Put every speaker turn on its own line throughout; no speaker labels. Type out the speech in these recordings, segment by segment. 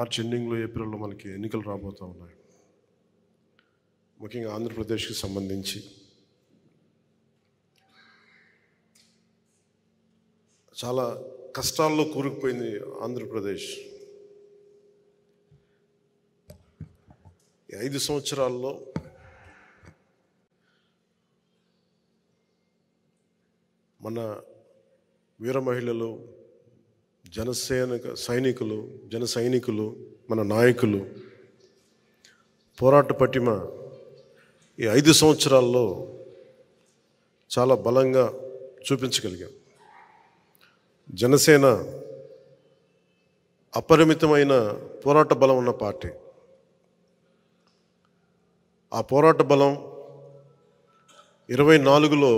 మార్చి ఎండింగ్లో ఏప్రిల్లో మనకి ఎన్నికలు రాబోతూ ఉన్నాయి. ముఖ్యంగా ఆంధ్రప్రదేశ్కి సంబంధించి చాలా కష్టాల్లో కూరుకుపోయింది ఆంధ్రప్రదేశ్. ఈ 5 సంవత్సరాల్లో మన వీర మహిళలు, జన సైనికులు, మన నాయకులు పోరాట పటిమ ఈ 5 సంవత్సరాల్లో చాలా బలంగా చూపించగలిగాం. జనసేన అపరిమితమైన పోరాట బలం ఉన్న పార్టీ. ఆ పోరాట బలం 24లో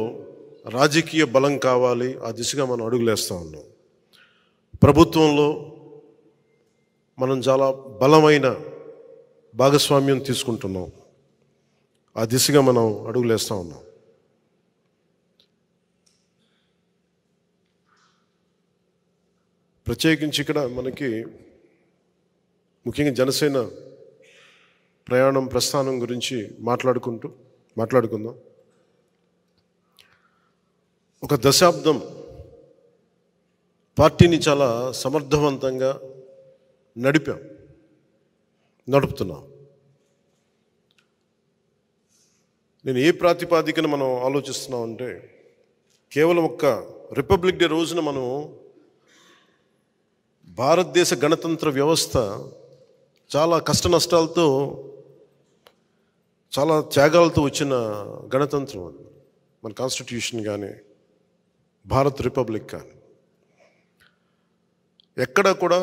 రాజకీయ బలం కావాలి. ఆ దిశగా మనం అడుగులేస్తూ ఉన్నాం. ప్రభుత్వంలో మనం చాలా బలమైన భాగస్వామ్యం తీసుకుంటున్నాం. ఆ దిశగా మనం అడుగులేస్తూ ఉన్నాం. ప్రత్యేకించి ఇక్కడ మనకి ముఖ్యంగా జనసేన ప్రస్థానం గురించి మాట్లాడుకుందాం. ఒక దశాబ్దం పార్టీని చాలా సమర్థవంతంగా నడుపుతున్నాం. నేను ఏ ప్రాతిపాదికన మనం ఆలోచిస్తున్నాం అంటే, కేవలం ఒక్క రిపబ్లిక్ డే రోజున మనం భారతదేశ గణతంత్ర వ్యవస్థ చాలా కష్ట నష్టాలతో, చాలా త్యాగాలతో వచ్చిన గణతంత్రం అది. మన కాన్స్టిట్యూషన్ కానీ, భారత్ రిపబ్లిక్ కానీ, ఎక్కడ కూడా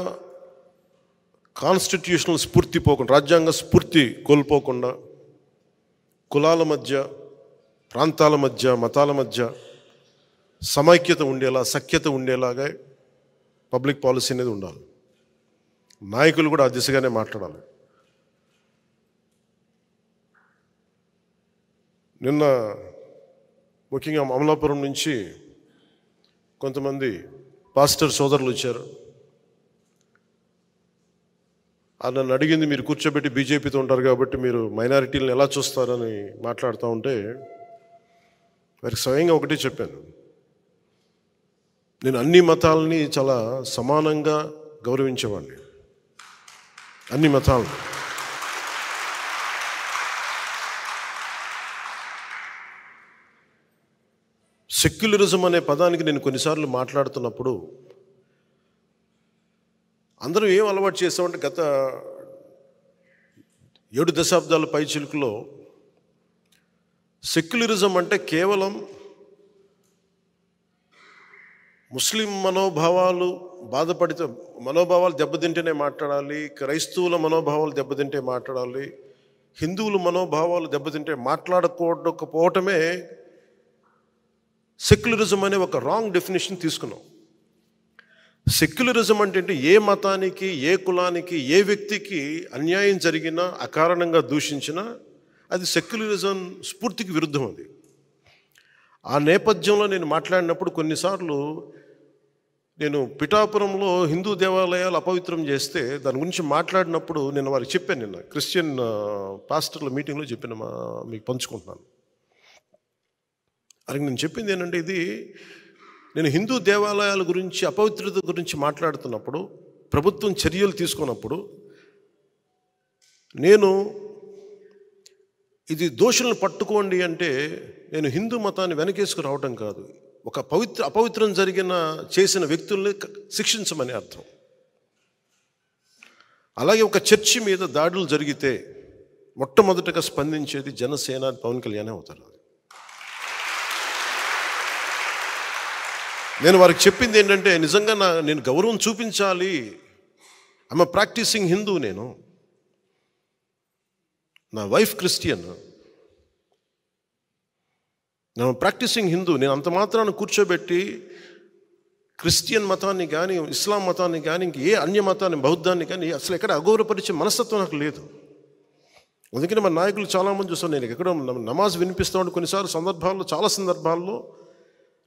కాన్స్టిట్యూషనల్ స్ఫూర్తి పోకుండా, రాజ్యాంగ స్ఫూర్తి కోల్పోకుండా, కులాల మధ్య, ప్రాంతాల మధ్య, మతాల మధ్య సమైక్యత ఉండేలా, సఖ్యత ఉండేలాగా పబ్లిక్ పాలసీ అనేది ఉండాలి. నాయకులు కూడా ఆ దిశగానే మాట్లాడాలి. నిన్న ముఖ్యంగా అమలాపురం నుంచి కొంతమంది పాస్టర్ సోదరులు వచ్చారు. నన్ను అడిగింది, మీరు కూర్చోబెట్టి బీజేపీతో ఉంటారు కాబట్టి మీరు మైనారిటీలను ఎలా చూస్తారని మాట్లాడుతూ ఉంటే, వారికి స్వయంగా ఒకటే చెప్పాను. నేను అన్ని మతాలని చాలా సమానంగా గౌరవించేవాడిని. అన్ని మతాలను. సెక్యులరిజం అనే పదానికి నేను కొన్నిసార్లు మాట్లాడుతున్నప్పుడు అందరూ ఏం అలవాటు చేసామంటే, గత 7 దశాబ్దాల పైచిలుకులో సెక్యులరిజం అంటే కేవలం ముస్లిం మనోభావాలు దెబ్బతింటేనే మాట్లాడాలి, క్రైస్తవుల మనోభావాలు దెబ్బతింటే మాట్లాడాలి, హిందువుల మనోభావాలు దెబ్బతింటే మాట్లాడకపోవటమే సెక్యులరిజం అనే ఒక రాంగ్ డెఫినేషన్ తీసుకున్నాం. సెక్యులరిజం అంటే ఏ మతానికి, ఏ కులానికి, ఏ వ్యక్తికి అన్యాయం జరిగినా, అకారణంగా దూషించినా అది సెక్యులరిజం స్ఫూర్తికి విరుద్ధం. అది ఆ నేపథ్యంలో నేను మాట్లాడినప్పుడు కొన్నిసార్లు నేను పిఠాపురంలో హిందూ దేవాలయాలు అపవిత్రం చేస్తే దాని గురించి మాట్లాడినప్పుడు నేను వారికి చెప్పాను. నిన్న క్రిస్టియన్ పాస్టర్ల మీటింగ్లో చెప్పిన మీకు పంచుకుంటున్నాను. అది నేను చెప్పింది ఏంటంటే, ఇది నేను హిందూ దేవాలయాల గురించి, అపవిత్రత గురించి మాట్లాడుతున్నప్పుడు, ప్రభుత్వం చర్యలు తీసుకున్నప్పుడు నేను ఇది దోషులను పట్టుకోండి అంటే నేను హిందూ మతాన్ని వెనకేసుకు రావడం కాదు, ఒక అపవిత్రం చేసిన వ్యక్తుల్ని శిక్షించమని అర్థం. అలాగే ఒక చర్చి మీద దాడులు జరిగితే మొట్టమొదటగా స్పందించేది జనసేన, పవన్ కళ్యాణ్ అవుతారు. నేను వారికి చెప్పింది ఏంటంటే, నిజంగా నేను గౌరవం చూపించాలి. I'm a practising Hindu. నా వైఫ్ క్రిస్టియన్, నేను ప్రాక్టీసింగ్ హిందూ. నేను అంత మాత్రాన్ని కూర్చోబెట్టి క్రిస్టియన్ మతాన్ని కానీ, ఇస్లాం మతాన్ని కానీ, ఇంక ఏ అన్య మతాన్ని, బౌద్ధాన్ని కానీ అసలు ఎక్కడ అగౌరవపరిచే మనస్తత్వం నాకు లేదు. అందుకని మన నాయకులు చాలామంది చూస్తాను, నేను ఎక్కడో నమాజ్ వినిపిస్తూ ఉంటే చాలా సందర్భాల్లో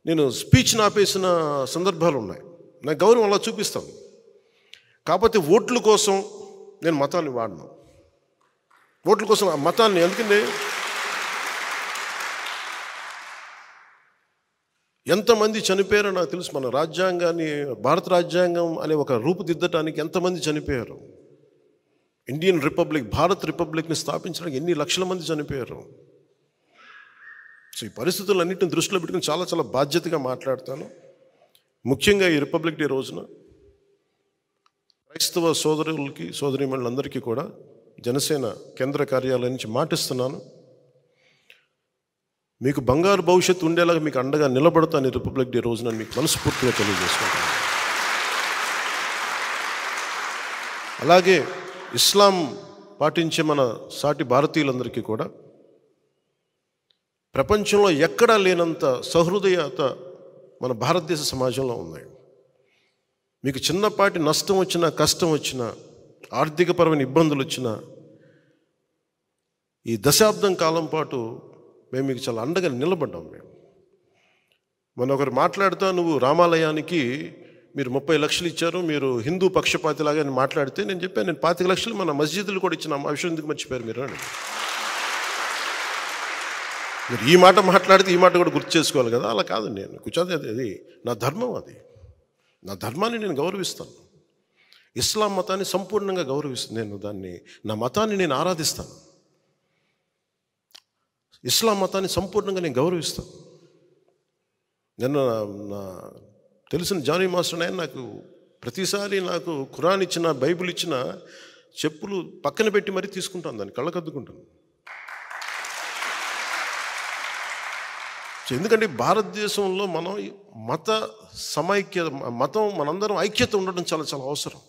నేను స్పీచ్ని ఆపేసిన సందర్భాలు ఉన్నాయి. నాకు గౌరవం అలా చూపిస్తాను. కాకపోతే ఓట్ల కోసం నేను మతాన్ని వాడను. ఓట్ల కోసం ఆ మతాన్ని, ఎందుకంటే ఎంతమంది చనిపోయారో నాకు తెలుసు. మన రాజ్యాంగాన్ని, భారత రాజ్యాంగం అనే ఒక రూపుదిద్దటానికి ఎంతమంది చనిపోయారు. ఇండియన్ రిపబ్లిక్, భారత్ రిపబ్లిక్ని స్థాపించడానికి ఎన్ని లక్షల మంది చనిపోయారు. సో ఈ పరిస్థితులన్నింటిని దృష్టిలో పెట్టుకుని చాలా చాలా బాధ్యతగా మాట్లాడతాను. ముఖ్యంగా ఈ రిపబ్లిక్ డే రోజున క్రైస్తవ సోదరులకి, సోదరీమణులందరికీ కూడా జనసేన కేంద్ర కార్యాలయం నుంచి మాటిస్తున్నాను. మీకు బంగారు భవిష్యత్తు ఉండేలాగా మీకు అండగా నిలబడతాను ఈ రిపబ్లిక్ డే రోజున మీకు మనస్ఫూర్తిగా తెలియజేసుకుంటాను. అలాగే ఇస్లాం పాటించే మన సాటి భారతీయులందరికీ కూడా ప్రపంచంలో ఎక్కడా లేనంత సహృదయత మన భారతదేశ సమాజంలో ఉన్నాయి. మీకు చిన్నపాటి నష్టం వచ్చినా, కష్టం వచ్చినా, ఆర్థికపరమైన ఇబ్బందులు వచ్చినా ఈ దశాబ్దం కాలం పాటు మేము మీకు చాలా అండగా నిలబడ్డాం. మొన్న ఒకరు మాట్లాడుతూ, నువ్వు రామాలయానికి మీరు 30 లక్షలు ఇచ్చారు, మీరు హిందూ పక్షపాతిలాగా అని మాట్లాడితే నేను చెప్పాను, నేను 25 లక్షలు మన మస్జిద్లు కూడా ఇచ్చిన ఆ విషయం ఎందుకు మర్చిపోయారు మీరు అని. మీరు ఈ మాట మాట్లాడితే ఈ మాట కూడా గుర్తు చేసుకోవాలి కదా. అలా కాదు, నేను కూర్చోది, అది నా ధర్మం, అది నా ధర్మాన్ని నేను గౌరవిస్తాను. ఇస్లాం మతాన్ని సంపూర్ణంగా గౌరవిస్తాను. నేను దాన్ని, నా మతాన్ని నేను ఆరాధిస్తాను. ఇస్లాం మతాన్ని సంపూర్ణంగా నేను గౌరవిస్తాను. నిన్న నా తెలిసిన జానీ మాస్టర్ ఆయన నాకు ప్రతిసారి నాకు ఖురాన్ ఇచ్చిన, బైబిల్ ఇచ్చిన చెప్పులు పక్కన పెట్టి మరీ తీసుకుంటాను, దాన్ని కళ్ళకద్దుకుంటాను. ఎందుకంటే భారతదేశంలో మనం మత సమైక్యత, మతం మనందరం ఐక్యత ఉండడం చాలా చాలా అవసరం.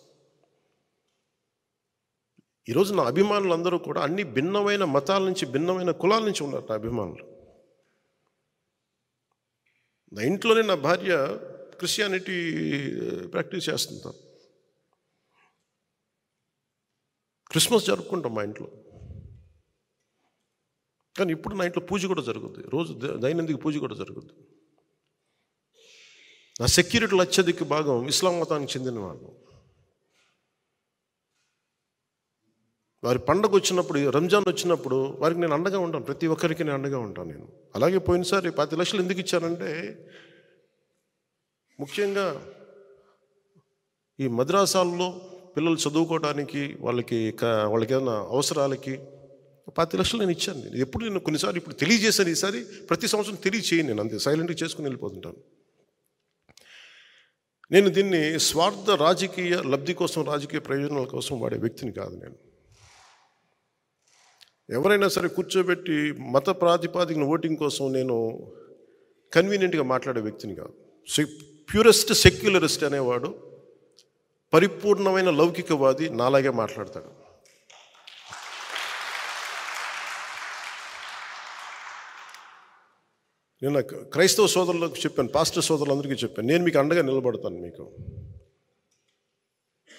ఈరోజు నా అభిమానులు అందరూ కూడా అన్ని భిన్నమైన మతాల నుంచి, భిన్నమైన కులాల నుంచి ఉన్నారు నా అభిమానులు. నా ఇంట్లోనే నా భార్య క్రిస్టియానిటీ ప్రాక్టీస్ చేస్తుంటాం. క్రిస్మస్ జరుపుకుంటాం మా ఇంట్లో. కానీ ఇప్పుడు నా ఇంట్లో పూజ కూడా జరుగుద్ది, రోజు దైనందిక పూజ కూడా జరుగుద్ది. నా సెక్యూరిటీలో అత్యధిక భాగం ఇస్లాం మతానికి చెందిన వాళ్ళు. వారి పండగ వచ్చినప్పుడు, రంజాన్ వచ్చినప్పుడు వారికి నేను అండగా ఉంటాను. ప్రతి ఒక్కరికి నేను అండగా ఉంటాను. నేను అలాగే పోయినసారి 10 లక్షలు ఎందుకు ఇచ్చానంటే, ముఖ్యంగా ఈ మద్రాసాల్లో పిల్లలు చదువుకోవడానికి, వాళ్ళకి ఏదైనా అవసరాలకి 10 లక్షలు నేను ఇచ్చాను. నేను ఎప్పుడు, నేను కొన్నిసార్లు ఇప్పుడు తెలియజేశాను, ఈసారి ప్రతి సంవత్సరం తెలియచేయను, నేను అంతే సైలెంట్గా చేసుకుని వెళ్ళిపోతుంటాను. నేను దీన్ని స్వార్థ రాజకీయ లబ్ధి కోసం, రాజకీయ ప్రయోజనాల కోసం వాడే వ్యక్తిని కాదు. నేను ఎవరైనా సరే కూర్చోబెట్టి మత ప్రాతిపాదికన ఓటింగ్ కోసం నేను కన్వీనియంట్గా మాట్లాడే వ్యక్తిని కాదు. ప్యూరెస్ట్ సెక్యులరిస్ట్ అనేవాడు, పరిపూర్ణమైన లౌకికవాది నాలాగే మాట్లాడతాడు. నేను క్రైస్తవ సోదరులకు చెప్పాను, పాస్టర్ సోదరులందరికీ చెప్పాను, నేను మీకు అండగా నిలబడతాను. మీకు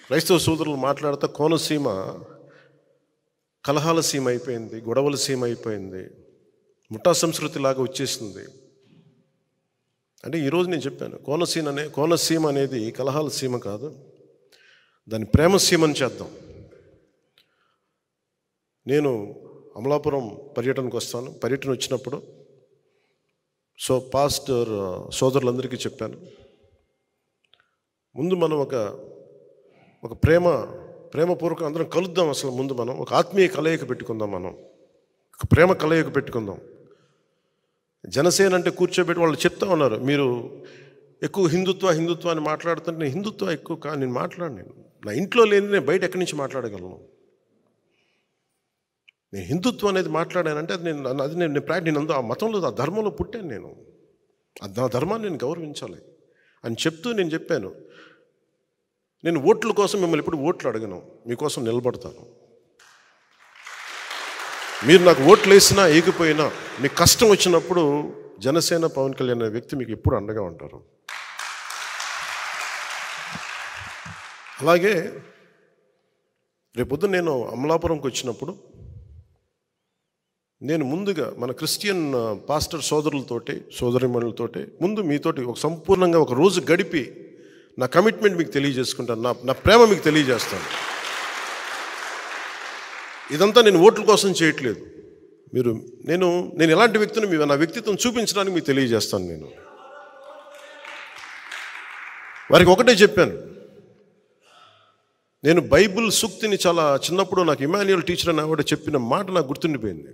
క్రైస్తవ సోదరులు మాట్లాడుతూ కోనసీమ కలహాల సీమ అయిపోయింది, గొడవల సీమ అయిపోయింది, ముఠా సంస్కృతి లాగా వచ్చేసింది అంటే ఈరోజు నేను చెప్పాను, కోనసీమ అనేది కలహాల సీమ కాదు, దాన్ని ప్రేమ సీమని చేద్దాం. నేను అమలాపురం పర్యటనకు వస్తాను. పర్యటన వచ్చినప్పుడు పాస్టర్ సోదరులందరికీ చెప్పాను, ముందు మనం ఒక ప్రేమపూర్వక అందరం కలుద్దాం. అసలు ముందు మనం ఒక ఆత్మీయ కలయిక పెట్టుకుందాం, మనం ఒక ప్రేమ కలయిక పెట్టుకుందాం. జనసేన అంటే కూర్చోబెట్టి వాళ్ళు చెప్తా ఉన్నారు, మీరు ఎక్కువ హిందుత్వ అని మాట్లాడుతుంటే, నేను హిందుత్వ ఎక్కువ నేను మాట్లాడను. నా ఇంట్లో లేని నేను బయట ఎక్కడి నుంచి మాట్లాడగలను? నేను హిందుత్వం అనేది మాట్లాడానంటే అది నేను ఆ మతంలో, ఆ ధర్మంలో పుట్టాను. నేను నా ధర్మాన్ని నేను గౌరవించాలి అని చెప్తూ నేను చెప్పాను, నేను ఓట్ల కోసం మిమ్మల్ని ఎప్పుడు ఓట్లు అడగను, మీకోసం నిలబడతాను. మీరు నాకు ఓట్లు వేసినా ఏగిపోయినా, మీకు కష్టం వచ్చినప్పుడు జనసేన పవన్ కళ్యాణ్ అనే వ్యక్తి మీకు ఎప్పుడు అండగా ఉంటారు. అలాగే రేపొద్దు నేను అమలాపురంకి వచ్చినప్పుడు నేను ముందుగా మన క్రిస్టియన్ పాస్టర్ సోదరులతోటి, సోదరిమణులతోటి ముందు మీతోటి ఒక సంపూర్ణంగా ఒక రోజు గడిపి నా కమిట్మెంట్ మీకు తెలియజేసుకుంటాను, నా ప్రేమ మీకు తెలియజేస్తాను. ఇదంతా నేను ఓట్ల కోసం చేయట్లేదు. నేను ఎలాంటి వ్యక్తిని నా వ్యక్తిత్వం చూపించడానికి మీకు తెలియజేస్తాను. వారికి ఒకటే చెప్పాను. నేను బైబిల్ సూక్తిని చాలా చిన్నప్పుడు నాకు ఇమాన్యుయల్ టీచర్ అని ఆవిడ చెప్పిన మాట నాకు గుర్తుండిపోయింది.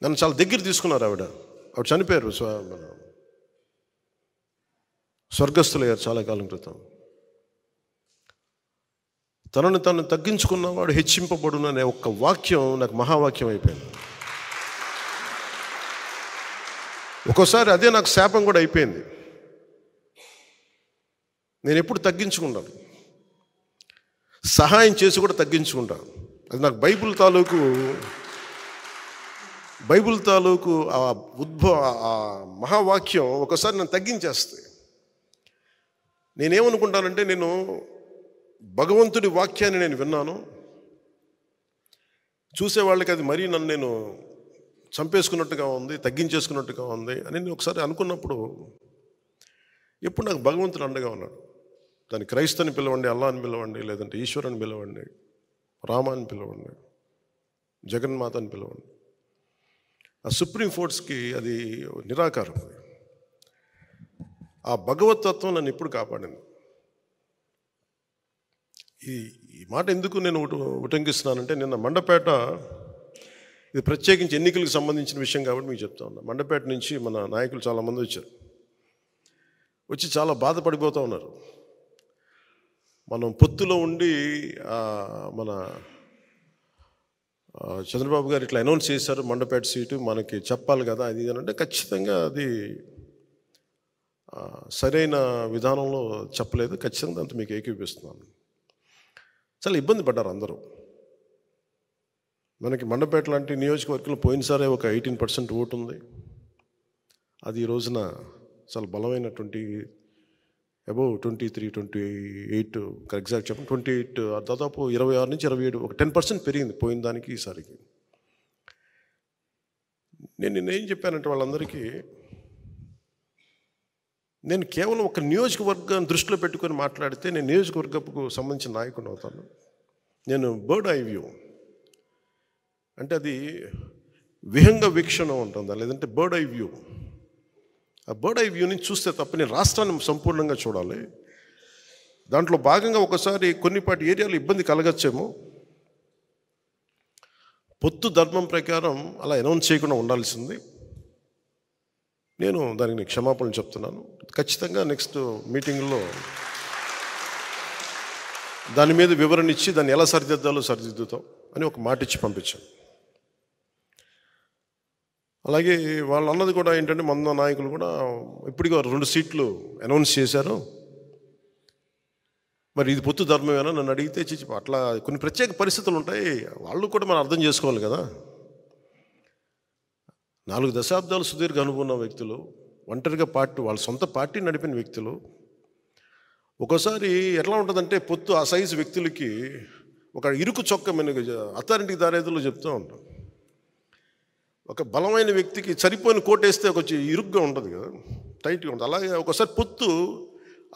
నన్ను చాలా దగ్గర తీసుకున్నారు. ఆవిడ చనిపోయారు, స్వర్గస్థులయ్యారు చాలా కాలం క్రితం. తనను తను తగ్గించుకున్నవాడు హెచ్చింపబడును అనే ఒక్క వాక్యం నాకు మహావాక్యం అయిపోయింది. ఒక్కోసారి అదే నాకు శాపం కూడా అయిపోయింది. నేను ఎప్పుడు తగ్గించుకుంటాను, సహాయం చేసి కూడా తగ్గించుకుంటాను. అది నాకు బైబిల్ తాలూకు ఆ మహావాక్యం ఒకసారి నన్ను తగ్గించేస్తాయి. నేనేమనుకుంటానంటే, నేను భగవంతుడి వాక్యాన్ని నేను విన్నాను, చూసేవాళ్ళకి అది మరీ నన్ను నేను చంపేసుకున్నట్టుగా ఉంది, తగ్గించేసుకున్నట్టుగా ఉంది అని నేను ఒకసారి అనుకున్నప్పుడు, ఎప్పుడు నాకు భగవంతుడు అండగా ఉన్నాడు. దాన్ని క్రైస్తవుని పిలవండి, అల్లా అని పిలవండి, లేదంటే ఈశ్వరుని పిలవండి, రామాని పిలవండి, జగన్మాత అని పిలవండి. ఆ సుప్రీం ఫోర్స్కి అది నిరాకారం. ఆ భగవతత్వం నన్ను ఎప్పుడు కాపాడింది. ఈ మాట ఎందుకు నేను ఉటంకిస్తున్నానంటే, నిన్న మండపేట, ఇది ప్రత్యేకించి ఎన్నికలకు సంబంధించిన విషయం కాబట్టి మీకు చెప్తా ఉన్నా. మండపేట నుంచి మన నాయకులు చాలామంది వచ్చి చాలా బాధపడిపోతూ ఉన్నారు. మనం పొత్తులో ఉండి మన చంద్రబాబు గారు ఇట్లా అనౌన్స్ చేశారు, మండపేట సీటు మనకి చెప్పాలి కదా అది అని అంటే, ఖచ్చితంగా అది సరైన విధానంలో చెప్పలేదు. ఖచ్చితంగా అంత మీకు ఏకీపిస్తున్నాను. చాలా ఇబ్బంది పడ్డారు అందరూ. మనకి మండపేట లాంటి నియోజకవర్గంలో పోయినసారే ఒక 18% ఓటు ఉంది. అది ఈ రోజున చాలా బలమైన 23, 28 ఎగ్జాక్ట్ చెప్పండి 28, దాదాపు 26 నుంచి 27, ఒక 10% పెరిగింది పోయిన దానికి ఈసారికి. నేనేం చెప్పానంటే వాళ్ళందరికీ, నేను కేవలం ఒక నియోజకవర్గాన్ని దృష్టిలో పెట్టుకొని మాట్లాడితే నేను నియోజకవర్గపు సంబంధించిన నాయకుడు అవుతాను. నేను బర్డ్ ఐ వ్యూ అంటే అది విహంగ వీక్షణ ఉంటుందా, లేదంటే బర్డ్ ఐ వ్యూ. ఆ బర్డ్ ఐ వ్యూని చూస్తే తప్ప నేను రాష్ట్రాన్ని సంపూర్ణంగా చూడాలి. దాంట్లో భాగంగా ఒకసారి కొన్నిపాటి ఏరియాలో ఇబ్బంది కలగచ్చేమో, పొత్తు ధర్మం ప్రకారం అలా అనౌన్స్ చేయకుండా ఉండాల్సింది. నేను దానికి క్షమాపణలు చెప్తున్నాను. ఖచ్చితంగా నెక్స్ట్ మీటింగ్లో దాని మీద వివరణ ఇచ్చి దాన్ని ఎలా సరిదిద్దాలో సరిదిద్దుతాం అని ఒక మాట ఇచ్చి పంపించాను. అలాగే వాళ్ళు అన్నది కూడా ఏంటంటే, మన నాయకులు కూడా ఇప్పటికీ 2 సీట్లు అనౌన్స్ చేశారు, మరి ఇది పొత్తు ధర్మమేనా నన్ను అడిగితే అట్లా కొన్ని ప్రత్యేక పరిస్థితులు ఉంటాయి, వాళ్ళు కూడా మనం అర్థం చేసుకోవాలి కదా. 4 దశాబ్దాలు సుదీర్ఘ అనుభవం ఉన్న వ్యక్తులు, ఒంటరిగా వాళ్ళ సొంత పార్టీ నడిపిన వ్యక్తులు. ఒక్కోసారి ఎట్లా ఉంటుందంటే, పొత్తు ఆ సైజు వ్యక్తులకి ఒక ఇరుకు చొక్క అథారిటీకి దారేదులో చెప్తూ ఉంటాం. ఒక బలమైన వ్యక్తికి సరిపోయిన కోటేస్తే కొంచెం ఇరుగ్గా ఉంటుంది కదా, టైట్గా ఉంటుంది. అలాగే ఒకసారి పొత్తు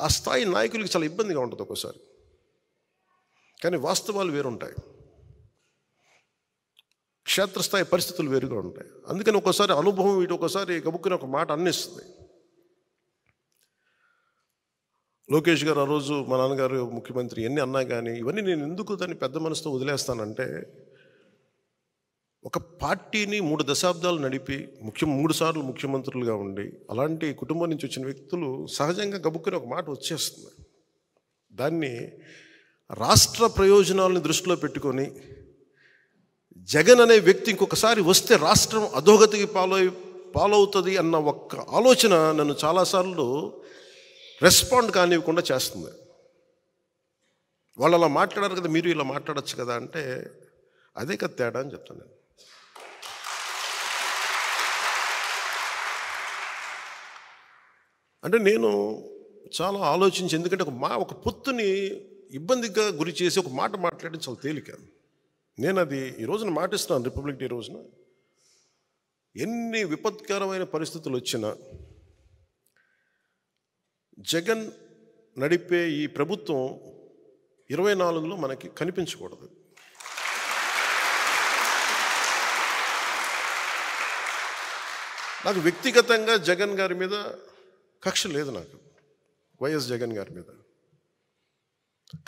ఆ స్థాయి నాయకులకి చాలా ఇబ్బందిగా ఉంటుంది ఒక్కోసారి. కానీ వాస్తవాలు వేరుంటాయి, క్షేత్రస్థాయి పరిస్థితులు వేరుగా ఉంటాయి. అందుకని ఒక్కోసారి అనుభవం ఒకసారి గబుక్కుని ఒక మాట అన్నిస్తుంది. లోకేష్ గారు ఆ రోజు మా నాన్నగారు ముఖ్యమంత్రి ఎన్ని అన్నా కానీ ఇవన్నీ నేను ఎందుకు దాన్ని పెద్ద మనసుతో వదిలేస్తానంటే, ఒక పార్టీని 3 దశాబ్దాలు నడిపి 3 సార్లు ముఖ్యమంత్రులుగా ఉండి అలాంటి కుటుంబం నుంచి వచ్చిన వ్యక్తులు సహజంగా గబుక్కుని ఒక మాట వచ్చేస్తుంది. దాన్ని రాష్ట్ర ప్రయోజనాలను దృష్టిలో పెట్టుకొని జగన్ అనే వ్యక్తి ఇంకొకసారి వస్తే రాష్ట్రం అధోగతికి పాలవుతుంది అన్న ఒక్క ఆలోచన నన్ను చాలాసార్లు రెస్పాండ్ కానివ్వకుండా చేస్తుంది. వాళ్ళు అలా మాట్లాడారు కదా, మీరు ఇలా మాట్లాడచ్చు కదా అంటే, అదే కదా తేడా అని చెప్తాను నేను. అంటే నేను చాలా ఆలోచించి, ఎందుకంటే ఒక పొత్తుని ఇబ్బందిగా గురి చేసి ఒక మాట మాట్లాడడం చాలా తేలిక. నేను అది ఈ రోజున మాటిస్తున్నాను. రిపబ్లిక్ డే రోజున ఎన్ని విపత్కరమైన పరిస్థితులు వచ్చినా జగన్ నడిపే ఈ ప్రభుత్వం 24లో మనకి కనిపించకూడదు. నాకు వ్యక్తిగతంగా జగన్ గారి మీద కక్ష లేదు, నాకు వైఎస్ జగన్ గారి మీద.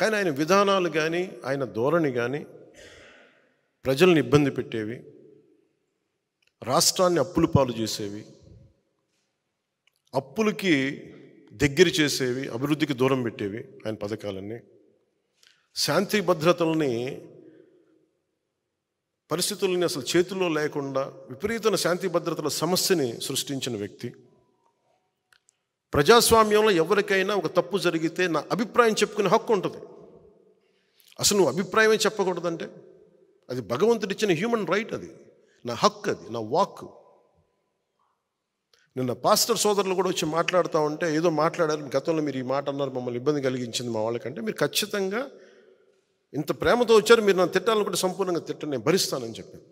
కానీ ఆయన విధానాలు కానీ ఆయన ధోరణి కానీ ప్రజల్ని ఇబ్బంది పెట్టేవి, రాష్ట్రాన్ని అప్పుల పాలు చేసేవి, అప్పులకి దగ్గర చేసేవి, అభివృద్ధికి దూరం పెట్టేవి ఆయన పథకాలన్నీ. శాంతి భద్రతల్ని, పరిస్థితుల్ని అసలు చేతుల్లో లేకుండా విపరీతమైన శాంతి భద్రతల సమస్యని సృష్టించిన వ్యక్తి. ప్రజాస్వామ్యంలో ఎవరికైనా ఒక తప్పు జరిగితే నా అభిప్రాయం చెప్పుకునే హక్కు ఉంటుంది. అసలు నువ్వు అభిప్రాయమే చెప్పకూడదంటే అది భగవంతుడిచ్చిన హ్యూమన్ రైట్, అది నా హక్కు, అది నా వాక్. నిన్న పాస్టర్ సోదరులు కూడా వచ్చి మాట్లాడుతూ ఉంటే ఏదో మాట్లాడారు, గతంలో మీరు ఈ మాట అన్నారు, మమ్మల్ని ఇబ్బంది కలిగించింది మా వాళ్ళకంటే, మీరు ఖచ్చితంగా ఇంత ప్రేమతో వచ్చారు, మీరు నన్ను తిట్టాలనుకుంటే సంపూర్ణంగా తిట్టండి, నేను భరిస్తానని చెప్పాను.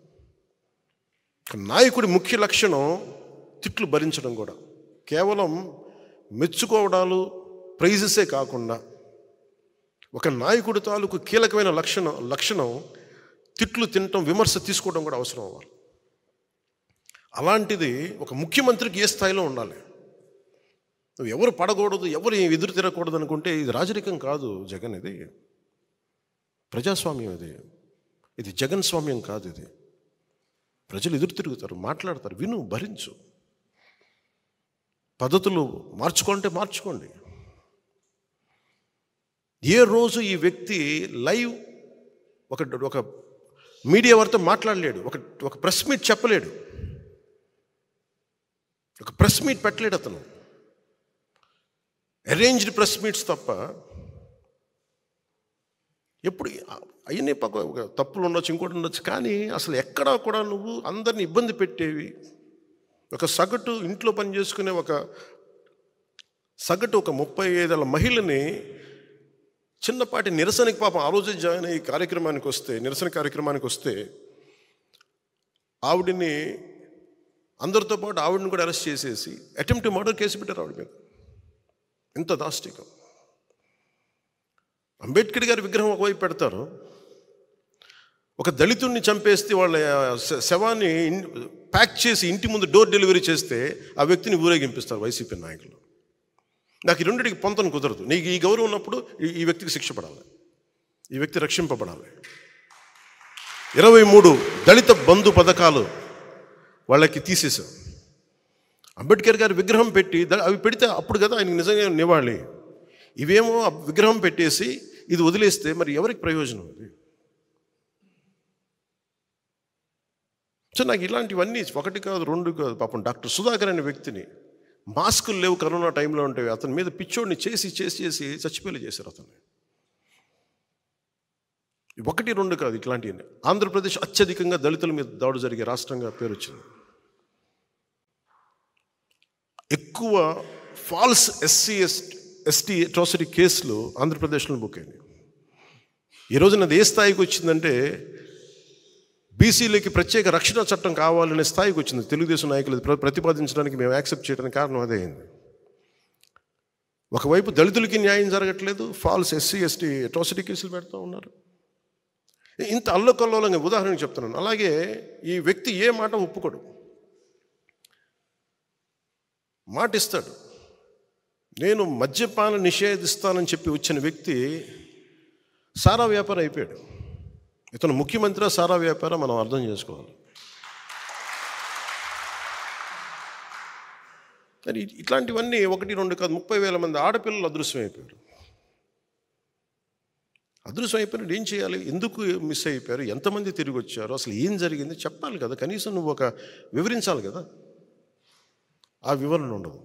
నాయకుడి ముఖ్య లక్షణం తిట్లు భరించడం కూడా. కేవలం మెచ్చుకోవడాలు, ప్రైజెసే కాకుండా ఒక నాయకుడి తాలూకు కీలకమైన లక్షణం తిట్లు తినటం, విమర్శ తీసుకోవడం కూడా అవసరం అవ్వాలి. అలాంటిది ఒక ముఖ్యమంత్రికి ఏ స్థాయిలో ఉండాలి. నువ్వు ఎవరు పడకూడదు, ఎవరు ఎదురు తిరగకూడదు అనుకుంటే ఇది రాజరికం కాదు జగన్, ఇది ప్రజాస్వామ్యం, ఇది జగన్ స్వామ్యం కాదు. ఇది ప్రజలు ఎదురు తిరుగుతారు, మాట్లాడతారు, విను, భరించు. పద్ధతులు మార్చుకుంటే మార్చుకోండి. ఏ రోజు ఈ వ్యక్తి లైవ్ ఒక మీడియా వారితో మాట్లాడలేడు, ఒక ప్రెస్ మీట్ చెప్పలేడు, ఒక ప్రెస్ మీట్ పెట్టలేడు అతను. అరేంజ్డ్ ప్రెస్ మీట్స్ తప్ప. ఎప్పుడు అవన్నీ తప్పులు ఉండొచ్చు, ఇంకోటి ఉండొచ్చు, కానీ అసలు ఎక్కడా కూడా నువ్వు అందరిని ఇబ్బంది పెట్టేవి, ఒక సగటు ఇంట్లో పని చేసుకునే ఒక 35 ఏళ్ల మహిళని చిన్నపాటి నిరసనకి, పాపం ఆ రోజే జాయిన్ అయ్యి కార్యక్రమానికి వస్తే, నిరసన కార్యక్రమానికి వస్తే ఆవిడని అందరితో పాటు ఆవిడని కూడా అరెస్ట్ చేసేసి అటెంప్ట్ మర్డర్ కేసు పెట్టారు ఆవిడ మీద. ఎంత దాష్టికం. అంబేద్కర్ గారి విగ్రహం ఒకవైపు పెడతారు, ఒక దళితుడిని చంపేస్తే వాళ్ళ శవాన్ని ప్యాక్ చేసి ఇంటి ముందు డోర్ డెలివరీ చేస్తే ఆ వ్యక్తిని ఊరేగింపిస్తారు వైసీపీ నాయకులు. నాకు ఈ రెండింటికి పొంతన కుదరదు. నీకు ఈ గౌరవం ఉన్నప్పుడు ఈ వ్యక్తికి శిక్ష పడాలి, ఈ వ్యక్తి రక్షింపబడాలి. 23 దళిత బంధు పథకాలు వాళ్ళకి తీసేశాం. అంబేద్కర్ గారి విగ్రహం పెట్టి అవి పెడితే అప్పుడు కదా ఆయనకి నిజంగా నివాళి. ఇవేమో విగ్రహం పెట్టేసి ఇది వదిలేస్తే మరి ఎవరికి ప్రయోజనం? అది. సో నాకు ఇలాంటివన్నీ 1 కాదు 2 కాదు. పాపం డాక్టర్ సుధాకర్ అనే వ్యక్తిని, మాస్కులు లేవు కరోనా టైంలో ఉంటే, అతని మీద పిచ్చోడిని చేసి చచ్చిపోయేలా చేశారు అతన్ని. 1, 2 కాదు ఇట్లాంటివన్నీ. ఆంధ్రప్రదేశ్ అత్యధికంగా దళితుల మీద దాడి జరిగే రాష్ట్రంగా పేరు వచ్చింది. ఎక్కువ ఫాల్స్ ఎస్టీ అట్రాసిటీ కేసులు ఆంధ్రప్రదేశ్లో బుక్ అయినాయి. ఈ రోజున అది ఏ స్థాయికి వచ్చిందంటే, బీసీలకి ప్రత్యేక రక్షణ చట్టం కావాలనే స్థాయికి వచ్చింది. తెలుగుదేశం నాయకులు ప్రతిపాదించడానికి, మేము యాక్సెప్ట్ చేయడానికి కారణం అదే అయింది. ఒకవైపు దళితులకి న్యాయం జరగట్లేదు, ఫాల్స్ ఎస్టీ అట్రాసిటీ కేసులు పెడుతూ ఉన్నారు. ఇంత అల్లకల్లోలంగా ఉదాహరణకు చెప్తున్నాను. అలాగే ఈ వ్యక్తి ఏ మాట ఒప్పుకోడు, మాట ఇస్తాడు. నేను మద్యపాన నిషేధిస్తానని చెప్పి వచ్చిన వ్యక్తి సారా వ్యాపారం అయిపోయాడు. ఇతను ముఖ్యమంత్రి సారా వ్యాపారం మనం అర్థం చేసుకోవాలి. కానీ ఇట్లాంటివన్నీ 1, 2 కాదు, 30,000 మంది ఆడపిల్లలు అదృశ్యమైపోయారు. అదృశ్యమైపోయినట్టు ఏం చేయాలి? ఎందుకు మిస్ అయిపోయారు? ఎంతమంది తిరిగి వచ్చారు? అసలు ఏం జరిగింది చెప్పాలి కదా, కనీసం నువ్వు వివరించాలి కదా. ఆ వివరణ ఉండదు.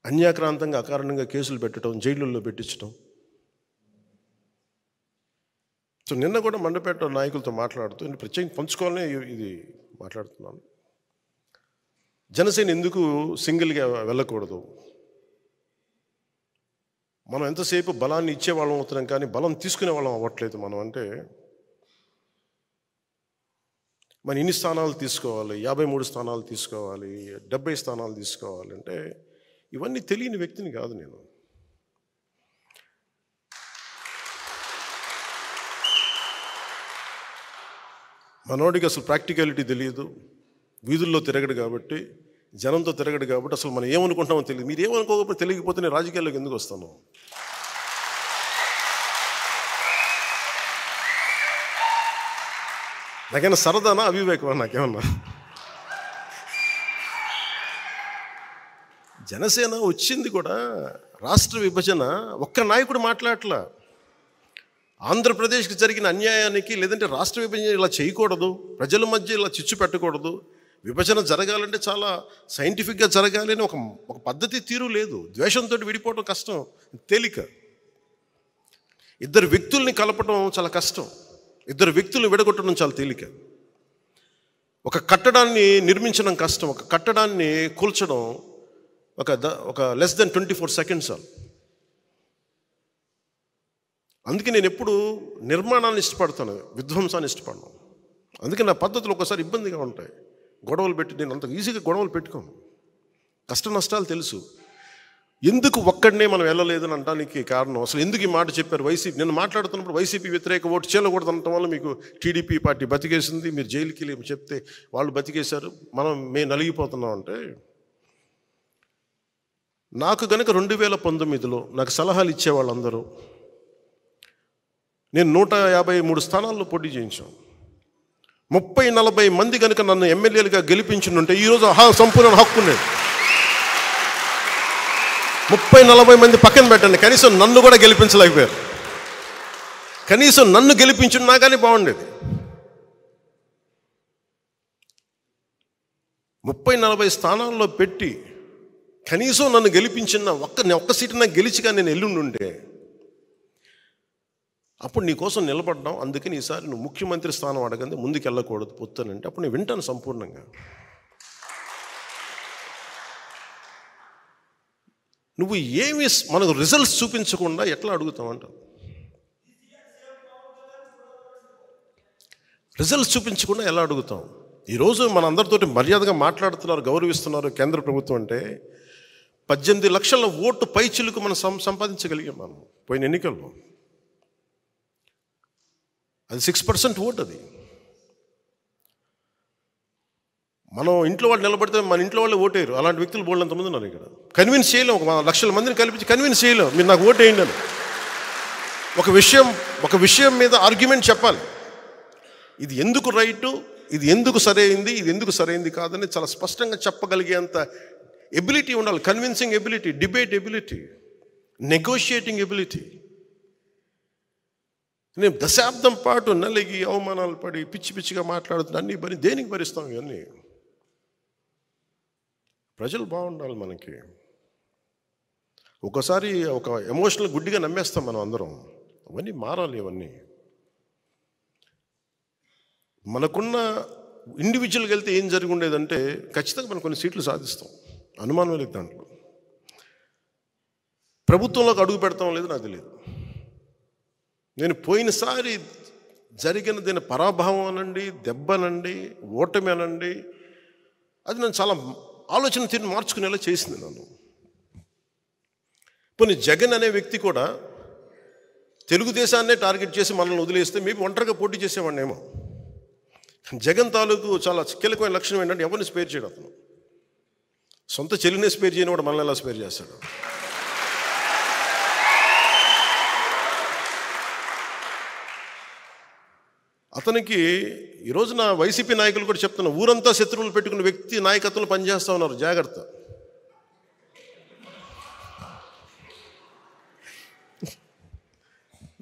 అన్యాక్రాంతంగా అకారణంగా కేసులు పెట్టడం, జైళ్ళల్లో పెట్టించడం. సో నిన్న కూడా మండపేట నాయకులతో మాట్లాడుతూ, నేను ప్రత్యేకంగా పంచుకోవాలనే ఇది మాట్లాడుతున్నాను. జనసేన ఎందుకు సింగిల్గా వెళ్ళకూడదు? మనం ఎంతసేపు బలాన్ని ఇచ్చేవాళ్ళం అవుతున్నాం, కానీ బలం తీసుకునే వాళ్ళం అవ్వట్లేదు. మనం అంటే మన ఇన్ని స్థానాలు తీసుకోవాలి, 53 స్థానాలు తీసుకోవాలి, 70 స్థానాలు తీసుకోవాలి అంటే ఇవన్నీ తెలియని వ్యక్తిని కాదు నేను. మనోడికి అసలు ప్రాక్టికాలిటీ తెలియదు, వీధుల్లో తిరగడు కాబట్టి, జనంతో తిరగడు కాబట్టి అసలు మనం ఏమనుకుంటామో తెలియదు. మీరు ఏమనుకోకపోతే తెలియకపోతే నేను రాజకీయాల్లోకి ఎందుకు వస్తాను? నాకేమన్నా సరదానా, అవివేకమా నాకేమన్నా? జనసేన వచ్చింది కూడా రాష్ట్ర విభజన, ఒక్క నాయకుడు మాట్లాడట్లా. ఆంధ్రప్రదేశ్కి జరిగిన అన్యాయానికి, లేదంటే రాష్ట్ర విభజన ఇలా చేయకూడదు, ప్రజల మధ్య ఇలా చిచ్చు పెట్టకూడదు, విభజన జరగాలంటే చాలా సైంటిఫిక్గా జరగాలి అని ఒక పద్ధతి తీరు లేదు. ద్వేషంతో విడిపోవడం కష్టం, తేలిక. ఇద్దరు వ్యక్తుల్ని కలపడం చాలా కష్టం, ఇద్దరు వ్యక్తులను విడగొట్టడం చాలా తేలిక. ఒక కట్టడాన్ని నిర్మించడం కష్టం, ఒక కట్టడాన్ని కూల్చడం ఒక లెస్ దెన్ 24 seconds చాలు. అందుకే నేను ఎప్పుడు నిర్మాణాన్ని ఇష్టపడతాను, విధ్వంసాన్ని ఇష్టపడను. అందుకే నా పద్ధతులు ఒకసారి ఇబ్బందిగా ఉంటాయి. గొడవలు పెట్టి నేను అంత ఈజీగా గొడవలు పెట్టుకోను. కష్ట నష్టాలు తెలుసు. ఎందుకు ఒక్కడనే మనం వెళ్ళలేదని అనడానికి కారణం, అసలు ఎందుకు ఈ మాట చెప్పారు వైసీపీ? నేను మాట్లాడుతున్నప్పుడు వైసీపీ వ్యతిరేక ఓటు చేయకూడదు అనటం వల్ల మీకు టీడీపీ పార్టీ బతికేసింది, మీరు జైలుకి చెప్తే వాళ్ళు బతికేశారు, మేము నలిగిపోతున్నాం అంటే, నాకు కనుక 2019లో నాకు సలహాలు ఇచ్చేవాళ్ళందరూ, నేను 153 స్థానాల్లో పోటీ చేయించాం. 30-40 మంది కనుక నన్ను ఎమ్మెల్యేలుగా గెలిపించుంటే ఈరోజు సంపూర్ణ హక్కు ఉండేది. 30-40 మంది పక్కన పెట్టండి, కనీసం నన్ను కూడా గెలిపించలేకపోయారు. కనీసం నన్ను గెలిపించున్నా కానీ బాగుండేది. 30-40 స్థానాల్లో పెట్టి కనీసం నన్ను గెలిపించిన ఒక్క సీటు నాకు గెలిచిగా నేను ఎల్లుండుంటే, అప్పుడు నీ కోసం నిలబడ్డాం, అందుకని ఈసారి నువ్వు ముఖ్యమంత్రి స్థానం అడగండి, ముందుకు వెళ్ళకూడదు పొత్తానంటే అప్పుడు నేను వింటాను సంపూర్ణంగా. నువ్వు ఏమి మనకు రిజల్ట్స్ చూపించకుండా ఎట్లా అడుగుతావంట? రిజల్ట్స్ చూపించకుండా ఎలా అడుగుతాం? ఈరోజు మన అందరితోటి మర్యాదగా మాట్లాడుతున్నారు, గౌరవిస్తున్నారు కేంద్ర ప్రభుత్వం అంటే, 18 లక్షల ఓటు పైచిలుకు మనం సంపాదించగలిగాం మనం పోయిన ఎన్నికల్లో. అది 6% ఓటు. అది మనం ఇంట్లో వాళ్ళు నిలబడితే మన ఇంట్లో వాళ్ళే ఓటేయరు. అలాంటి వ్యక్తులు బోల్డ్ అంతమంది ఉన్నారు ఇక్కడ. కన్విన్స్ చేయలేం, 1 లక్షల మందిని కల్పించి కన్విన్స్ చేయలేం మీరు నాకు ఓటేయండి అని. ఒక విషయం మీద ఆర్గ్యుమెంట్ చెప్పాలి. ఇది ఎందుకు రైటు, ఇది ఎందుకు సరైంది, ఇది ఎందుకు సరైంది కాదని చాలా స్పష్టంగా చెప్పగలిగేంత ఎబిలిటీ ఉండాలి. Convincing ability, debate ability, negotiating ability. నేను దశాబ్దం పాటు నలిగి అవమానాలు పడి పిచ్చిగా మాట్లాడుతున్నా, అన్నీ దేనికి భరిస్తాం? ఇవన్నీ ప్రజలు బాగుండాలి మనకి. ఒకసారి ఒక ఎమోషనల్ గుడ్డిగా నమ్మేస్తాం మనం అందరం. అవన్నీ మారాలి. ఇవన్నీ మనకున్న ఇండివిజువల్గా వెళ్తే ఏం జరిగి ఉండేదంటే, ఖచ్చితంగా మనం కొన్ని సీట్లు సాధిస్తాం, అనుమానం లేదు దాంట్లో. ప్రభుత్వంలోకి అడుగు పెడతాం లేదు నాకు తెలియదు. నేను పోయినసారి జరిగిన దీని పరాభవం అనండి, దెబ్బనండి, ఓటమి అనండి, అది నన్ను చాలా ఆలోచన తీరు మార్చుకునేలా చేసింది నన్ను. పోనీ జగన్ అనే వ్యక్తి కూడా తెలుగుదేశాన్నే టార్గెట్ చేసి మనల్ని వదిలేస్తే మేబీ ఒంటరిగా పోటీ చేసేవాడినేమో. జగన్ తాలూకు చాలా కీలకమైన లక్షణం ఏంటంటే ఎవరిని స్పేర్ చేయడం. అతను సొంత చెల్లినే స్పేర్ చేయని కూడా మనల్ని ఎలా స్పేర్ చేస్తాడు? అతనికి ఈరోజు నా వైసీపీ నాయకులు కూడా చెప్తున్నా, ఊరంతా శత్రువులు పెట్టుకున్న వ్యక్తి నాయకత్వంలో పనిచేస్తూ ఉన్నారు, జాగ్రత్త.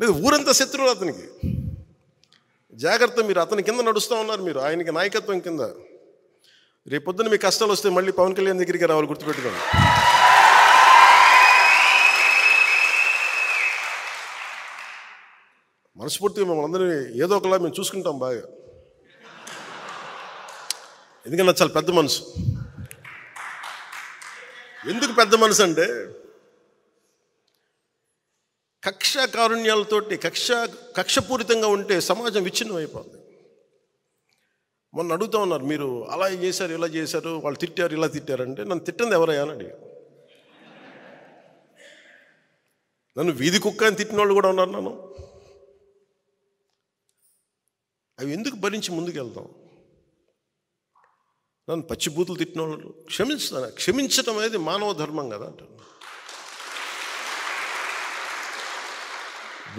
లేదు, ఊరంతా శత్రువులు అతనికి, జాగ్రత్త. మీరు అతని కింద నడుస్తూ ఉన్నారు, మీరు ఆయనకి నాయకత్వం కింద. రేపొద్దున మీ కష్టాలు వస్తే మళ్ళీ పవన్ కళ్యాణ్ దగ్గరికి రావాలి, గుర్తుపెట్టుకోండి. మనస్ఫూర్తిగా మమ్మల్ని అందరినీ ఏదో ఒకలా మేము చూసుకుంటాం బాగా. ఎందుకంటే నాకు చాలా పెద్ద మనసు. ఎందుకు పెద్ద మనసు అంటే, కక్ష కారుణ్యాలతోటి కక్షపూరితంగా ఉంటే సమాజం విచ్ఛిన్నం అయిపోతుంది. మొన్న అడుగుతా ఉన్నారు, మీరు అలా చేశారు, ఇలా చేశారు, వాళ్ళు తిట్టారు, ఇలా తిట్టారంటే, నన్ను తిట్టింది ఎవరయ్యా అని అడిగారు. నన్ను వీధి కుక్క అని తిట్టిన వాళ్ళు కూడా ఉన్నారు. నన్ను అవి ఎందుకు భరించి ముందుకు వెళ్తాం? నన్ను పచ్చిబూతులు తిట్టిన వాళ్ళు క్షమించడం అనేది మానవ ధర్మం కదా అంటారు.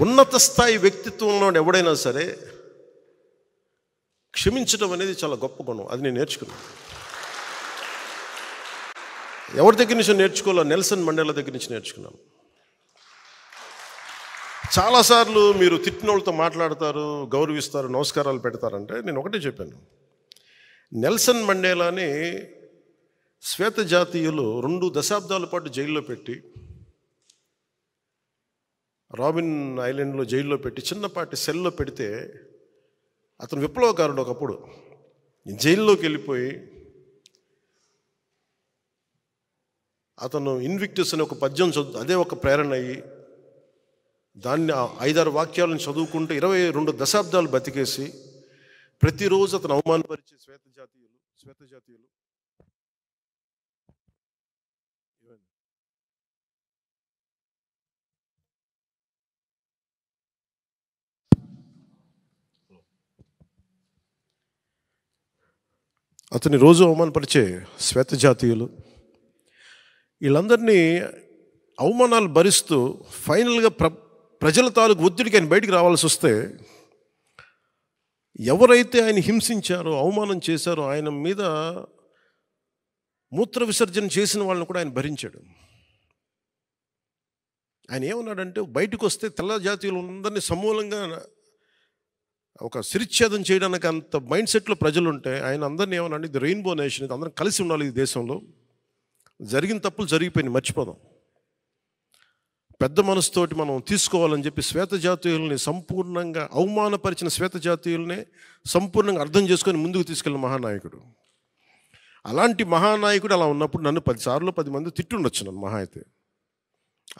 ఉన్నత స్థాయి వ్యక్తిత్వంలో ఎవడైనా సరే క్షమించడం అనేది చాలా గొప్ప గుణం. అది నేను నేర్చుకున్నాను. ఎవరి దగ్గర నుంచి నేర్చుకోవాలో? నెల్సన్ మండేలా దగ్గర నుంచి నేర్చుకున్నాను. చాలాసార్లు మీరు తిట్టిన వాళ్ళతో మాట్లాడతారు, గౌరవిస్తారు, నమస్కారాలు పెడతారంటే నేను ఒకటే చెప్పాను. నెల్సన్ మండేలాని శ్వేత జాతీయులు 2 దశాబ్దాల పాటు జైల్లో పెట్టి, రాబిన్ ఐలాండ్లో జైల్లో పెట్టి, చిన్నపాటి సెల్లో పెడితే అతను విప్లవకారుడు. ఒకప్పుడు జైల్లోకి వెళ్ళిపోయి అతను ఇన్విక్టస్ అనే ఒక పద్యం చదువు, అదే ఒక ప్రేరణ అయ్యి దాన్ని 5-6 వాక్యాలను చదువుకుంటూ 22 దశాబ్దాలు బతికేసి ప్రతిరోజు అతను అవమానపరిచే శ్వేత జాతీయులు అతని రోజు అవమానపరిచే శ్వేత జాతీయులు వీళ్ళందరినీ అవమానాలు భరిస్తూ ఫైనల్గా ప్రజల తాలూకు ఒత్తిడికి ఆయన బయటికి రావాల్సి వస్తే, ఎవరైతే ఆయన హింసించారో, అవమానం చేశారో, ఆయన మీద మూత్ర విసర్జన చేసిన వాళ్ళని కూడా ఆయన భరించాడు. ఆయన ఏమన్నాడంటే, బయటకు వస్తే తెల్ల జాతీయులందరినీ సమూలంగా ఒక శిరిచ్ఛేదం చేయడానికి అంత మైండ్ సెట్లో ప్రజలు ఉంటే, ఆయన అందరినీ ఏమన్నాడు, ఇది రెయిన్బో నేషన్, ఇది అందరం కలిసి ఉండాలి ఈ దేశంలో, జరిగిన తప్పులు జరిగిపోయినాయి, మర్చిపోదాం, పెద్ద మనసుతోటి మనం తీసుకోవాలని చెప్పి శ్వేత జాతీయుల్ని సంపూర్ణంగా అవమానపరిచిన శ్వేత జాతీయుల్ని సంపూర్ణంగా అర్థం చేసుకొని ముందుకు తీసుకెళ్ళిన మహానాయకుడు. అలాంటి మహానాయకుడు అలా ఉన్నప్పుడు నన్ను 10 సార్లు 10 మంది తిట్టుండొచ్చు నన్ను మహా అయితే.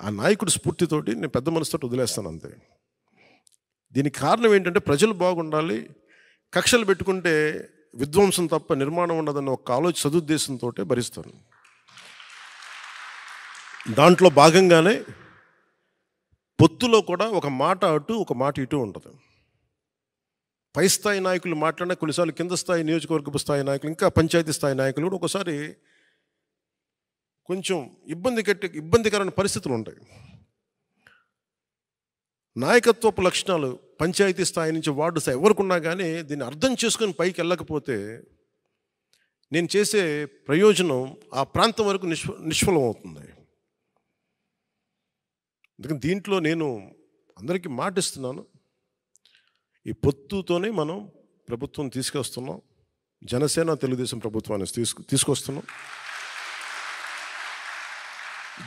ఆ నాయకుడు స్ఫూర్తితోటి నేను పెద్ద మనసుతోటి వదిలేస్తాను అంతే. దీనికి కారణం ఏంటంటే, ప్రజలు బాగుండాలి, కక్షలు పెట్టుకుంటే విధ్వంసం తప్ప నిర్మాణం ఉండదన్న ఒక సదుద్దేశంతో భరిస్తాను. దాంట్లో భాగంగానే పొత్తులో కూడా ఒక మాట అటు ఒక మాట ఇటు ఉంటుంది. పై స్థాయి నాయకులు మాట్లాడినా కొన్నిసార్లు కింద స్థాయి నియోజకవర్గపు స్థాయి నాయకులు, ఇంకా పంచాయతీ స్థాయి నాయకులు కూడా ఒకసారి కొంచెం ఇబ్బందికరమైన పరిస్థితులు ఉంటాయి. నాయకత్వపు లక్షణాలు పంచాయతీ స్థాయి నుంచి వార్డు స్థాయి ఎవరికున్నా కానీ దీన్ని అర్థం చేసుకొని పైకి వెళ్ళకపోతే నేను చేసే ప్రయోజనం ఆ ప్రాంతం వరకు నిష్ఫలం అవుతుంది. అందుకని దీంట్లో నేను అందరికీ మాటిస్తున్నాను, ఈ పొత్తుతోనే మనం ప్రభుత్వం తీసుకొస్తున్నాం. జనసేన తెలుగుదేశం ప్రభుత్వాన్ని తీసుకొస్తున్నాం.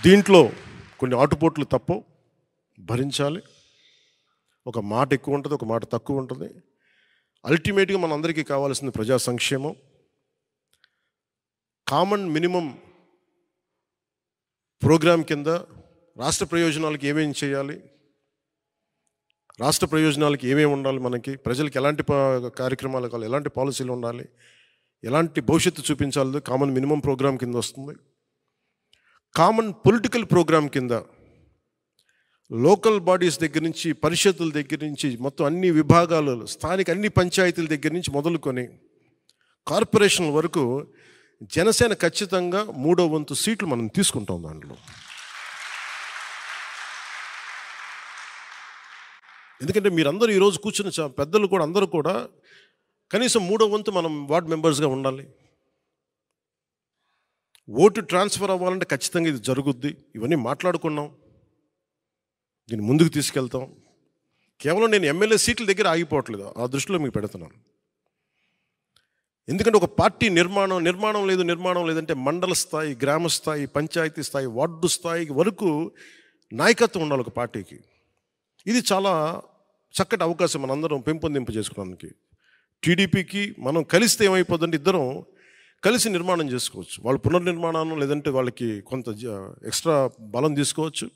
దీంట్లో కొన్ని ఆటుపోట్లు తప్పవు, భరించాలి. ఒక మాట ఎక్కువ ఉంటుంది, ఒక మాట తక్కువ ఉంటుంది. అల్టిమేట్గా మన అందరికీ కావాల్సింది ప్రజా సంక్షేమం. కామన్ మినిమం ప్రోగ్రాం కింద రాష్ట్ర ప్రయోజనాలకు ఏమేమి చేయాలి, రాష్ట్ర ప్రయోజనాలకి ఏమేమి ఉండాలి, మనకి ప్రజలకు ఎలాంటి కార్యక్రమాలు కావాలి, ఎలాంటి పాలసీలు ఉండాలి, ఎలాంటి భవిష్యత్తు చూపించాలి, కామన్ మినిమం ప్రోగ్రాం కింద వస్తుంది. కామన్ పొలిటికల్ ప్రోగ్రాం కింద లోకల్ బాడీస్ దగ్గర నుంచి, పరిషత్తుల దగ్గర నుంచి, మొత్తం అన్ని విభాగాలు, స్థానిక అన్ని పంచాయతీల దగ్గర నుంచి మొదలుకొని కార్పొరేషన్ల వరకు జనసేన ఖచ్చితంగా 3వ వంతు సీట్లు మనం తీసుకుంటాం. దాంట్లో ఎందుకంటే మీరందరూ ఈరోజు కూర్చున్న పెద్దలు కూడా అందరూ కూడా కనీసం 3వ వంతు మనం వార్డ్ మెంబర్స్గా ఉండాలి. ఓటు ట్రాన్స్ఫర్ అవ్వాలంటే ఖచ్చితంగా ఇది జరుగుద్ది. ఇవన్నీ మాట్లాడుకున్నాం, దీన్ని ముందుకు తీసుకెళ్తాం. కేవలం నేను ఎమ్మెల్యే సీట్ల దగ్గర ఆగిపోవట్లేదు, ఆ దృష్టిలో మీకు పెడుతున్నాను. ఎందుకంటే ఒక పార్టీ నిర్మాణం లేదంటే మండల స్థాయి, గ్రామ స్థాయి, పంచాయతీ స్థాయి, వార్డు స్థాయి వరకు నాయకత్వం ఉండాలి ఒక పార్టీకి. ఇది చాలా చక్కటి అవకాశం మనందరం పెంపొందింపు చేసుకోవడానికి. టీడీపీకి మనం కలిస్తే ఏమైపోతుందంటే ఇద్దరం కలిసి నిర్మాణం చేసుకోవచ్చు. వాళ్ళు పునర్నిర్మాణం లేదంటే వాళ్ళకి కొంత ఎక్స్ట్రా బలం తీసుకోవచ్చు,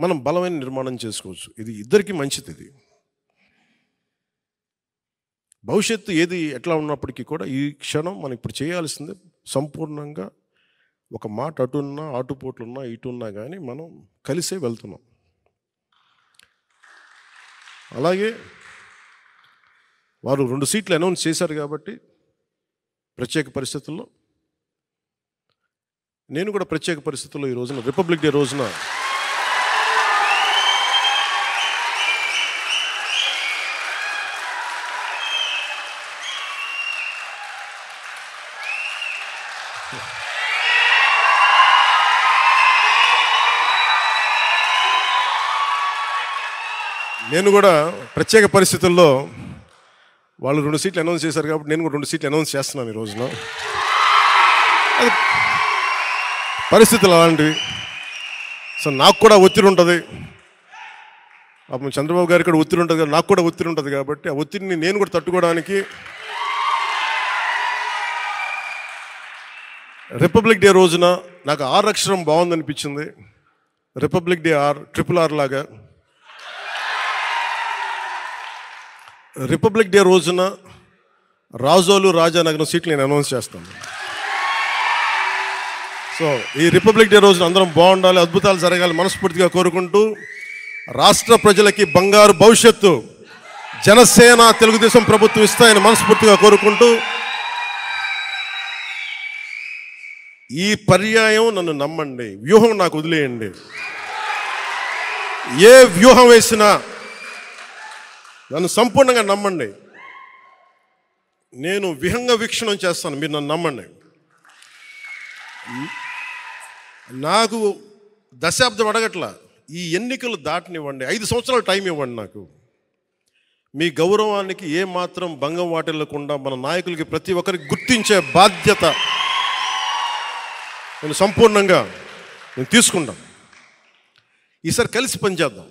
మనం బలమైన నిర్మాణం చేసుకోవచ్చు. ఇది ఇద్దరికీ మంచిది. ఇది భవిష్యత్తు ఏది ఎట్లా ఉన్నప్పటికీ కూడా ఈ క్షణం మనం ఇప్పుడు చేయాల్సింది సంపూర్ణంగా ఒక మాట అటున్నా, ఆటుపోట్లున్నా, ఇటున్నా కానీ మనం కలిసే వెళ్తున్నాం. అలాగే వారు 2 సీట్లు అనౌన్స్ చేశారు కాబట్టి ప్రత్యేక పరిస్థితుల్లో, నేను కూడా ప్రత్యేక పరిస్థితుల్లో ఈ రోజున రిపబ్లిక్ డే రోజున ప్రత్యేక పరిస్థితుల్లో వాళ్ళు 2 సీట్లు అనౌన్స్ చేశారు కాబట్టి నేను కూడా 2 సీట్లు అనౌన్స్ చేస్తున్నాను ఈ రోజున. అది పరిస్థితులు అలాంటివి. సో నాకు కూడా ఒత్తిడి ఉంటుంది, అప్పుడు చంద్రబాబు గారికి కూడా ఒత్తిడి ఉంటుంది, నాకు కూడా ఒత్తిడి ఉంటుంది. కాబట్టి ఆ ఒత్తిడిని నేను కూడా తట్టుకోవడానికి రిపబ్లిక్ డే రోజున నాకు R అక్షరం బాగుందనిపించింది. రిపబ్లిక్ డే RRR లాగా రిపబ్లిక్ డే రోజున రాజోలు రాజానగరం సీట్లు నేను అనౌన్స్ చేస్తాను. సో ఈ రిపబ్లిక్ డే రోజున అందరం బాగుండాలి, అద్భుతాలు జరగాలి మనస్ఫూర్తిగా కోరుకుంటూ, రాష్ట్ర ప్రజలకి బంగారు భవిష్యత్తు జనసేన తెలుగుదేశం ప్రభుత్వం ఇస్తాయని మనస్ఫూర్తిగా కోరుకుంటూ, ఈ పర్యాయం నన్ను నమ్మండి, వ్యూహం నాకు వదిలేయండి. ఏ వ్యూహం వేసినా నన్ను సంపూర్ణంగా నమ్మండి. నేను విహంగ వీక్షణం చేస్తాను, మీరు నన్ను నమ్మండి. నాకు దశాబ్దం అడగట్లా, ఈ ఎన్నికలు దాటనివ్వండి, 5 సంవత్సరాలు టైం ఇవ్వండి. నాకు మీ గౌరవానికి ఏమాత్రం భంగం వాటిల్లకుండా మన నాయకులకి ప్రతి ఒక్కరికి గుర్తించే బాధ్యత నేను సంపూర్ణంగా తీసుకుంటాను. ఈసారి కలిసి పనిచేద్దాం.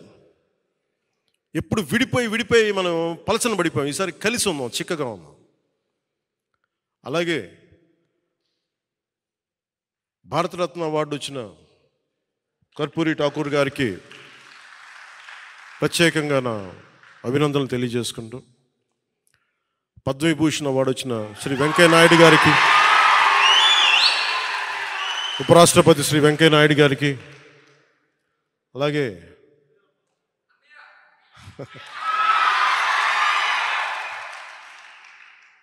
ఎప్పుడు విడిపోయి మనం పలచన పడిపోయాం. ఈసారి కలిసి ఉందాం, చిక్కగా ఉందాం. అలాగే భారతరత్న అవార్డు వచ్చిన కర్పూరి ఠాకూర్ గారికి ప్రత్యేకంగా నా అభినందనలు తెలియజేసుకుంటూ, పద్మవిభూషణ్ అవార్డు వచ్చిన శ్రీ వెంకయ్య నాయుడు గారికి, ఉపరాష్ట్రపతి శ్రీ వెంకయ్య నాయుడు గారికి, అలాగే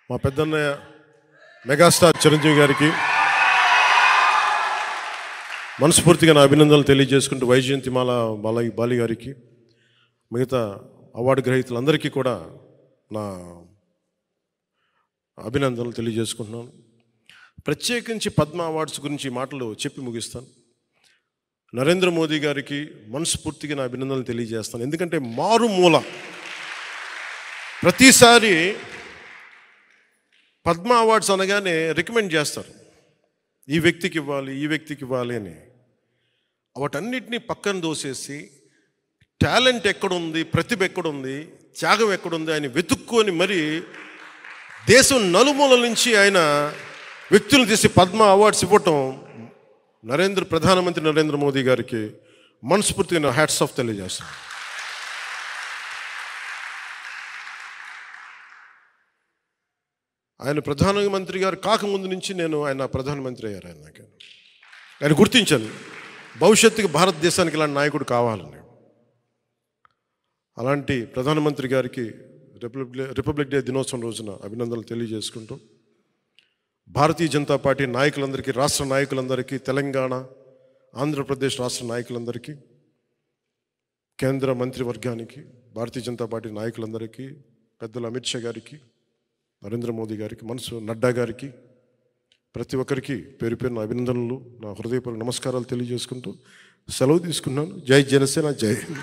మా పెద్దన్నయ్య మెగాస్టార్ చిరంజీవి గారికి మనస్ఫూర్తిగా నా అభినందనలు తెలియజేసుకుంటూ, వైజయంతిమాల బాలి గారికి, మిగతా అవార్డు గ్రహీతలందరికీ కూడా నా అభినందనలు తెలియజేసుకుంటున్నాను. ప్రత్యేకించి పద్మ అవార్డ్స్ గురించి మాటలు చెప్పి ముగిస్తాను. నరేంద్ర మోదీ గారికి మనస్ఫూర్తిగా నా అభినందనలు తెలియజేస్తాను. ఎందుకంటే మారుమూల ప్రతిసారి పద్మ అవార్డ్స్ అనగానే రికమెండ్ చేస్తారు, ఈ వ్యక్తికి ఇవ్వాలి, ఈ వ్యక్తికి ఇవ్వాలి అని. వాటన్నిటినీ పక్కన దోసేసి టాలెంట్ ఎక్కడుంది, ప్రతిభ ఎక్కడుంది, త్యాగం ఎక్కడుంది అని వెతుక్కొని మరి దేశం నలుమూలల నుంచి ఆయన వ్యక్తులను తీసి పద్మ అవార్డ్స్ ఇవ్వటం ప్రధానమంత్రి నరేంద్ర మోదీ గారికి మనస్ఫూర్తిగా నా హ్యాట్స్ ఆఫ్ తెలియజేస్తాను. ఆయన ప్రధానమంత్రి గారు కాకముందు నుంచి ఆయన ప్రధానమంత్రి అయ్యారు. ఆయన గుర్తించాను, భవిష్యత్తుకి భారతదేశానికి ఇలాంటి నాయకుడు కావాలని. అలాంటి ప్రధానమంత్రి గారికి రిపబ్లిక్ డే దినోత్సవం రోజున అభినందనలు తెలియజేసుకుంటూ, భారతీయ జనతా పార్టీ నాయకులందరికీ, రాష్ట్ర నాయకులందరికీ, తెలంగాణ ఆంధ్రప్రదేశ్ రాష్ట్ర నాయకులందరికీ, కేంద్ర మంత్రివర్గానికి, భారతీయ జనతా పార్టీ నాయకులందరికీ, పెద్దలు అమిత్ షా గారికి, నరేంద్ర మోదీ గారికి, నడ్డా గారికి, ప్రతి ఒక్కరికి పేరు పేరున అభినందనలు, నా హృదయపూర్వక నమస్కారాలు తెలియజేసుకుంటూ సెలవు తీసుకున్నాను. జై జనసేన, జై హింద్.